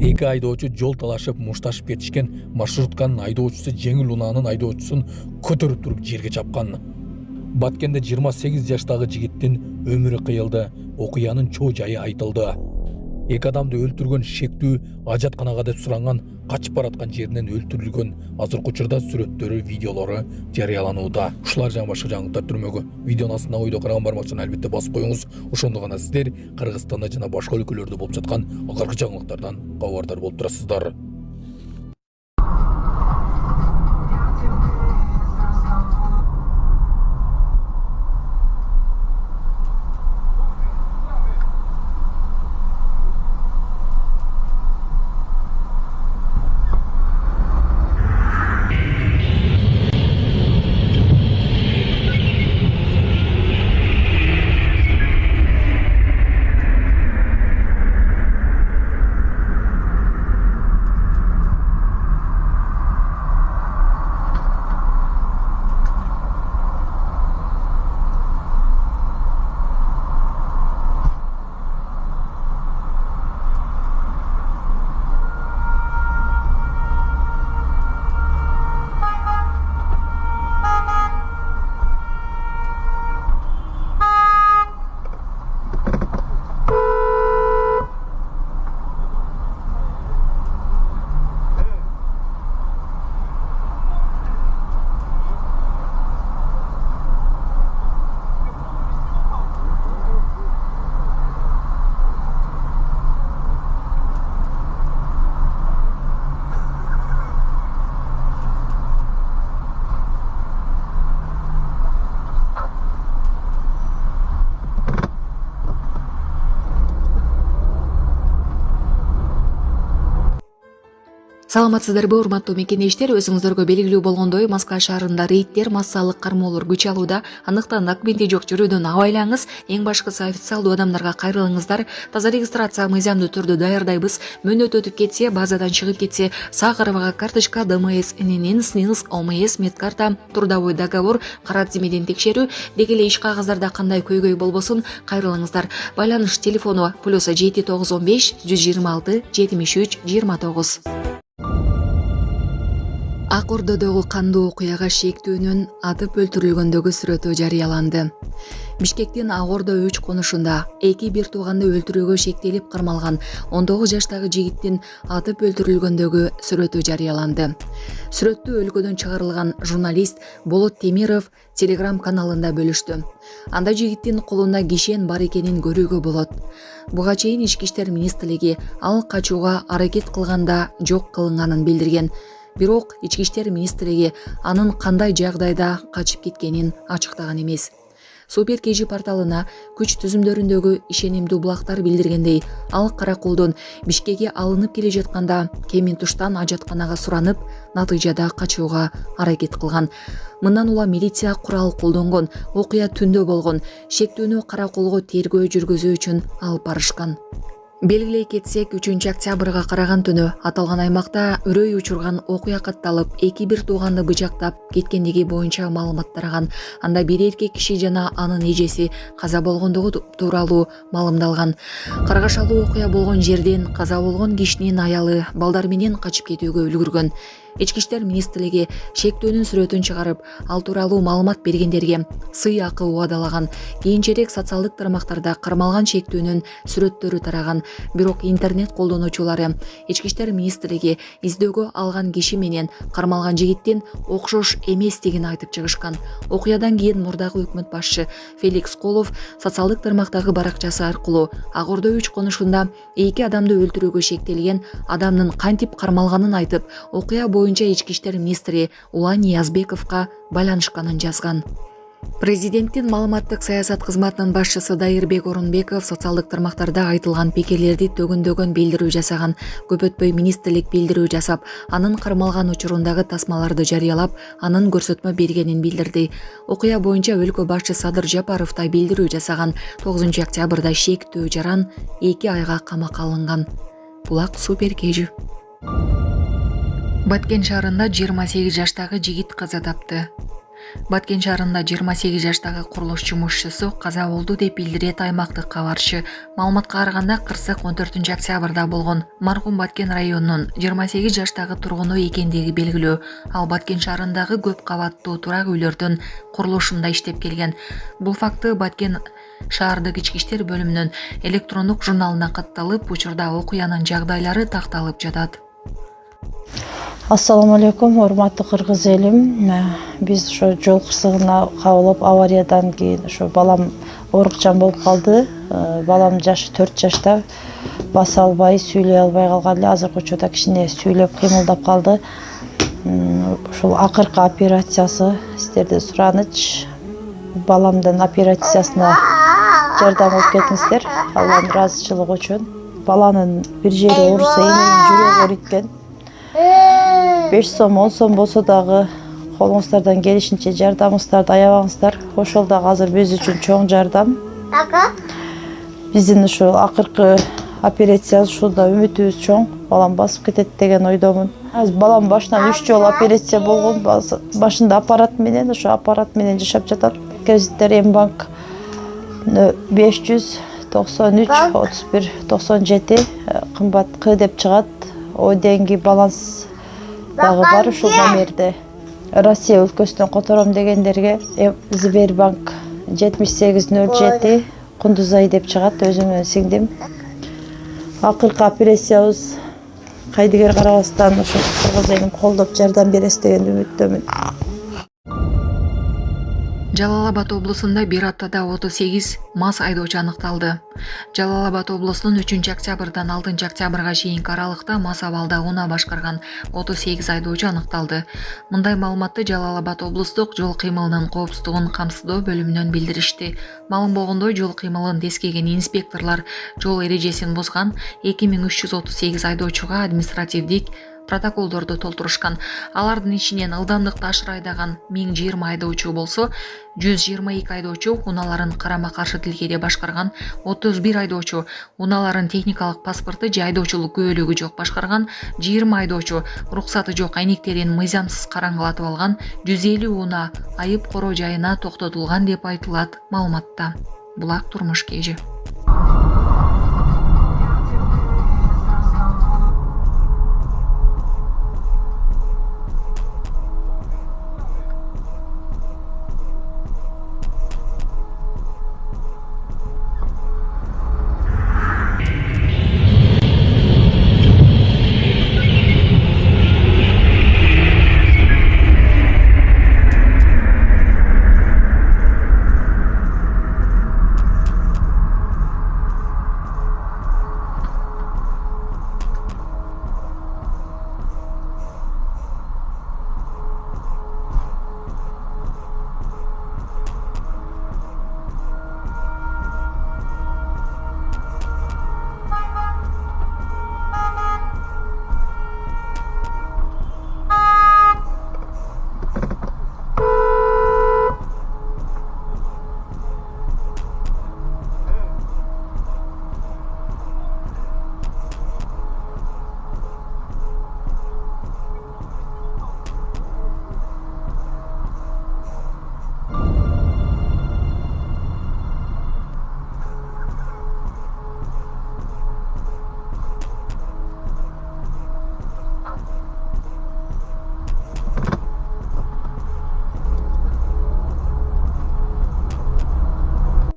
Эки айдоочу жол талашып мушташып кетишкен. Маршрутканын айдоочусу жеңил унаанын айдоочусун көтөрүп туруп жерге чапкан. Баткенде 28 жаштагы жигиттин өмүрү кыйылды. Окуянын чоо жайы айтылды. Эки адамды өлтүргөн шектүү ажатканага деп суранган, качып бараткан жеринен өлтүрүлгөн. Азыркы учурда сүрөттөрү, видеолору жарыяланууда. Ушулар жана башка жаңылыктар түрмөгө. Видеонун астына ойдо караган бармакчаны албетте басып коюңуз. Ошондо гана сиздер Кыргызстанда жана башка өлкөлөрдө болуп жаткан акыркы жаңылыктардан кабардар болуп турасыздар. Саламатсыздарбы, урматтуу мекендештер? Өзүңүздөргө белгилүү болгондой, Москва шаарында рейдтер, массалык кармоолор күч алууда. Андыктан документи жок жүрүүдөн абайлаңыз. Эң башкысы официалдуу адамдарга кайрылыңыздар. Таза регистрация мыйзамдуу түрдө даярдайбыз. Мөөнөт өтүп кетсе, базадан чыгып кетсе, сак арабага карточка, ДМС, ННН, СНИЛС, ОМС, медкарта, трудовой договор, кара тизмеден текшерүү, деги эле иш кагаздарда кандай көйгөй болбосун кайрылыңыздар. Байланыш телефону +7 915 126 73 29. Ак Ордодогу кандуу окуяга шектүүнүн атып өлтүрүлгөндөгү сүрөтү жарыяланды. Бишкектин Ак Ордо 3 конушунда эки бир тууганды өлтүрүүгө шектелип кармалган 19 жаштагы жигиттин атып өлтүрүлгөндөгү сүрөтү жарыяланды. Сүрөттү өлкөдөн чыгарылган журналист Болот Темиров Telegram каналында бөлүштү. Анда жигиттин колунда кишен бар экенин көрүүгө болот. Буга чейин Ички иштер министрлиги ал качууга аракет кылганда жок кылынганын билдирген. Бирок Ички иштер министрлиги анын кандай жагдайда качып кеткенин ачыктаган эмес. Супер KG порталына күч түзүмдөрүндөгү ишенимдүү булактар билдиргендей, ал Каракулдун Бишкекке алынып келе жатканда Кемин-Туштан ажатканага суранып, натыйжада качууга аракет кылган. Мындан улам милиция курал колдонгон, окуя түндө болгон. Шектүүнү Каракулго тергөө жүргүзүү үчүн алып барышкан. Белгилей кетсек, 3 октябрга караган түнү аталган аймакта үрөй учурган окуя катталып, эки бир тууганды бычактап кеткендиги боюнча маалымат тараган. Анда бир эркек киши жана анын эжеси каза болгондугу тууралуу маалымдалган. Каргашалуу окуя болгон жерден каза болгон кишинин аялы балдар менен качып кетүүгө үлгүргөн. Ички иштер министрлиги шектүүнүн сүрөтүн чыгарып, ал тууралуу маалымат бергендерге сый акы убадалаган. Кийинчерээк социалдык тармактарда кармалган шектүүнүн сүрөттөрү тараган. Бирок интернет колдонуучулары Ички иштер министрлиги издөөгө алган киши менен кармалган жигиттин окшош эместигин айтып чыгышкан. Окуядан кийин мурдагы өкмөт башчы Феликс Колов социалдык тармактагы баракчасы аркылуу Ак Ордо 3 конушунда эки адамды өлтүрүүгө шектелген адамдын кантип кармалганын айтып, окуя боюнча Ички иштер министри Улан Ниязбековго байланышканын жазган. Президенттин маалыматтык саясат кызматынын башчысы Дайырбек Орунбеков социалдык тармактарда айтылган пикирлерди төгөндөгөн билдирүү жасаган. Көп өтпөй министрлик билдирүү жасап, анын кармалган учурундагы тасмаларды жарыялап, анын көрсөтмө бергенин билдирди. Окуя боюнча өлкө башчы Садыр Жапаров да билдирүү жасаган. 9 октябрда шектүү жаран 2 айга камакка алынган. Булак Супер KG. Баткен шаарында 28 жаштагы жигит каза тапты. Баткен шаарында 28 жаштагы курулуш жумушчусу каза болду деп билдирет аймактык кабарчы. Маалыматка караганда кырсык 14 октябрда болгон. Маркум Баткен районунун 28 жаштагы тургуну экендиги белгилүү. Ал Баткен шаарындагы көп кабаттуу турак үйлөрдүн курулушунда иштеп келген. Бул факты Баткен шаардык ички иштер бөлүмүнүн электрондук журналына катталып, учурда окуянын жагдайлары такталып жатат. Ассаламу алейкум, урматтуу кыргыз элим. Биз ошо жол кырсыгына кабылып, авариядан кийин ошо балам оорукчан болуп калды. Балам жашы 4 жашта, баса албай, сүйлөй албай калган эле. Азыркы учурда кичине сүйлөп, кыймылдап калды. Ушул акыркы операциясы сиздерден сураныч. Баламдын операциясына жардам болуп кетиңиздер. Алланын ыраазычылыгы үчүн. Баланын бир жери ооруса, эненин жүрөгү ооруйт. 5 сом, 10 сом болсо дагы колуңуздардан келишинче жардамыңыздарды аябаңыздар. Ошол дагы азыр биз үчүн чоң жардам. Биздин ушул акыркы операциябыз ушулда үмүтүбүз чоң. Балам басып кетет деген ойдомун. Азыр балам башынан 3 жолу операция болгон. Башында аппарат менен, ошо аппарат менен жашап жатат. Кредиттер Мбанк 593 31 97 кымбат К деп чыгат. О деньги баланс дагы бар ушул номерде. Россия өлкөсүнөн котором дегендерге Сбербанк 7807 Кундузай деп чыгат, өзүм менен сиңдим. Акыркы операциябыз кайдыгер карабастан ошо кыргыз элим колдоп жардам бересиз деген үмүттөмүн. Жалал-Абад облусунда бир аптада 38 мас айдоочу аныкталды. Жалал-Абад облусунун 3 октябрдан 6 октябрга чейинки аралыкта мас абалда унаа башкарган 38 айдоочу аныкталды. Мындай маалыматты Жалал-Абад облустук жол кыймылынын коопсуздугун камсыздоо бөлүмүнөн билдиришти. Маалым болгондой, жол кыймылын тескеген инспекторлор жол эрежесин бузган 2338 айдоочуга административдик протоколдорду толтурушкан. Алардын ичинен ылдамдыкты ашыра айдаган 1020 айдоочу болсо, 122 айдоочу унааларын карама-каршы тилкеде башкарган, 31 айдоочу унааларын техникалык паспорту же айдоочулук күбөлүгү жок башкарган, 20 айдоочу уруксаты жок айнектерин мыйзамсыз караңгылатып алган, 150 унаа айып короо жайына токтотулган деп айтылат маалыматта. Булак Турмуш Кежи.